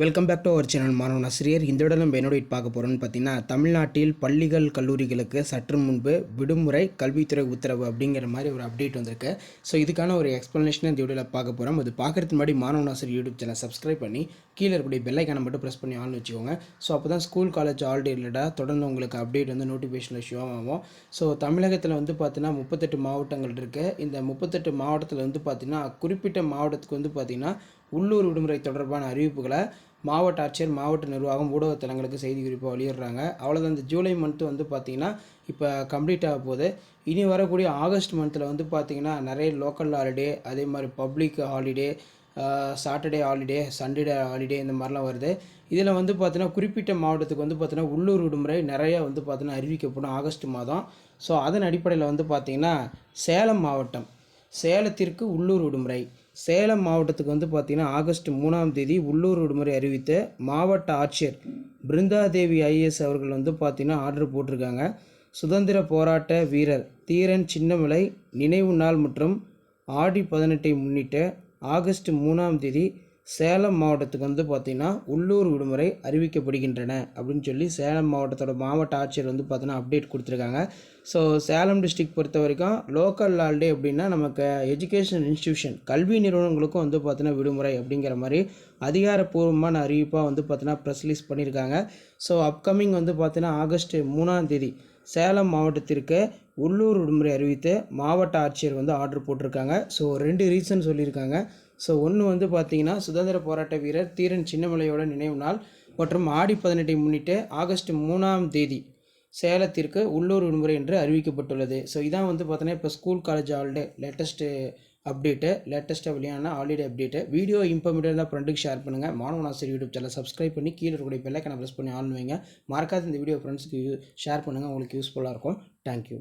Welcome back to our channel மாணவன் ஆசிரியர். இந்த விட நம்ம என்னோட பார்க்க போகிறோம்னு பார்த்தீங்கன்னா, தமிழ்நாட்டில் பள்ளிகள் கல்லூரிகளுக்கு சற்று முன்பு விடுமுறை கல்வித்துறை உத்தரவு அப்படிங்கிற மாதிரி ஒரு அப்டேட் வந்திருக்கு. ஸோ இதுக்கான ஒரு எக்ஸ்ப்ளனேஷன் இந்த வீடியோவில் பார்க்க போகிறோம். அது பார்க்குறதுக்கு முன்னாடி மாணவன் ஆசிரியர் யூடியூப் சேனல் சப்ஸ்கிரைப் பண்ணி கீழே இருக்கக்கூடிய பெல் ஐக்கானை மட்டும் ப்ரெஸ் பண்ணி ஆன் வச்சுக்கோங்க. ஸோ அப்போ தான் ஸ்கூல் காலேஜ் ஆல்ரெடி ரிலேட்டாக தொடர்ந்து உங்களுக்கு அப்டேட் வந்து நோட்டிஃபிகேஷனில் ஷோ ஆகும். ஸோ தமிழகத்தில் வந்து பார்த்தீங்கன்னா 38 மாவட்டங்கள் இருக்குது. இந்த 38 மாவட்டத்தில் வந்து பார்த்திங்கன்னா குறிப்பிட்ட மாவட்டத்துக்கு வந்து பார்த்திங்கன்னா உள்ளூர் விடுமுறை தொடர்பான அறிவிப்புகளை மாவட்ட ஆட்சியர், மாவட்ட நிர்வாகம், ஊடகத்தலங்களுக்கு செய்தி குறிப்பாக வெளியிடுறாங்க. அவ்வளோதான். இந்த ஜூலை மந்த்து வந்து பார்த்திங்கன்னா இப்போ கம்ப்ளீட் ஆக போகுது. இனி வரக்கூடிய ஆகஸ்ட் மந்தில் வந்து பார்த்திங்கன்னா நிறைய லோக்கல் ஹாலிடே, அதே மாதிரி public holiday, Saturday holiday, Sunday holiday இந்த மாதிரிலாம் வருது. இதில் வந்து பார்த்திங்கன்னா குறிப்பிட்ட மாவட்டத்துக்கு வந்து பார்த்திங்கன்னா உள்ளூர் விடுமுறை நிறைய வந்து பார்த்திங்கன்னா அறிவிக்கப்படும் ஆகஸ்ட் மாதம். ஸோ அதன் அடிப்படையில் வந்து பார்த்திங்கன்னா சேலம் மாவட்டம், சேலத்திற்கு உள்ளூர் விடுமுறை. சேலம் மாவட்டத்துக்கு வந்து பார்த்திங்கன்னா ஆகஸ்ட் 3ஆம் தேதி உள்ளூர் விடுமுறை அறிவித்த மாவட்ட ஆட்சியர் பிருந்தாதேவி ஐஏஎஸ் அவர்கள் வந்து பார்த்திங்கன்னா ஆர்டர் போட்டிருக்காங்க. சுதந்திர போராட்ட வீரர் தீரன் சின்னமலை நினைவு நாள் மற்றும் ஆடி 18ஐ முன்னிட்டு ஆகஸ்ட் 3ஆம் தேதி சேலம் மாவட்டத்துக்கு வந்து பார்த்திங்கன்னா உள்ளூர் விடுமுறை அறிவிக்கப்படுகின்றன அப்படின்னு சொல்லி சேலம் மாவட்டத்தோட மாவட்ட ஆட்சியர் வந்து பார்த்திங்கன்னா அப்டேட் கொடுத்துருக்காங்க. ஸோ சேலம் டிஸ்ட்ரிக்ட் பொறுத்த வரைக்கும் லோக்கல் ஹாலிடே அப்படின்னா நமக்கு எஜுகேஷன் இன்ஸ்டியூஷன் கல்வி நிறுவனங்களுக்கும் வந்து பார்த்திங்கன்னா விடுமுறை அப்படிங்கிற மாதிரி அதிகாரப்பூர்வமான அறிவிப்பாக வந்து பார்த்திங்கன்னா ப்ரெஸ் ரிலீஸ் பண்ணியிருக்காங்க. ஸோ அப்கமிங் வந்து பார்த்திங்கன்னா ஆகஸ்ட் 3ஆம் தேதி சேலம் மாவட்டத்திற்கு உள்ளூர் விடுமுறை அறிவித்து மாவட்ட ஆட்சியர் வந்து ஆர்டர் போட்டிருக்காங்க. ஸோ 2 ரீசன் சொல்லியிருக்காங்க. ஸோ ஒன்று வந்து பார்த்திங்கன்னா சுதந்திர போராட்ட வீரர் தீரன் சின்னமலையோட நினைவு நாள் மற்றும் ஆடி 18ஐ முன்னிட்டு ஆகஸ்ட் 3ஆம் தேதி சேலத்திற்கு உள்ளூர் விடுமுறை என்று அறிவிக்கப்பட்டுள்ளது. ஸோ இதான் வந்து பார்த்தீங்கன்னா இப்போ ஸ்கூல் காலேஜ் ஹாலிடே லேட்டஸ்ட்டாக வெளியான ஹாலிடே அப்டேட்டு. வீடியோ இன்ஃபர்மேட்டிவ் தான் ஃப்ரெண்டுக்கு ஷேர் பண்ணுங்கள். மாணவன் ஆசிரியர் யூடியூப் சேனல் சப்ஸ்கிரைப் பண்ணி கீழே இருக்கக்கூடிய பெல் ஐக்கானை ப்ரெஸ் பண்ணி ஆன் வைங்க. மறக்காத இந்த வீடியோ ஃப்ரெண்ட்ஸுக்கு ஷேர் பண்ணுங்கள், உங்களுக்கு யூஸ்ஃபுல்லாக இருக்கும். தேங்க்யூ.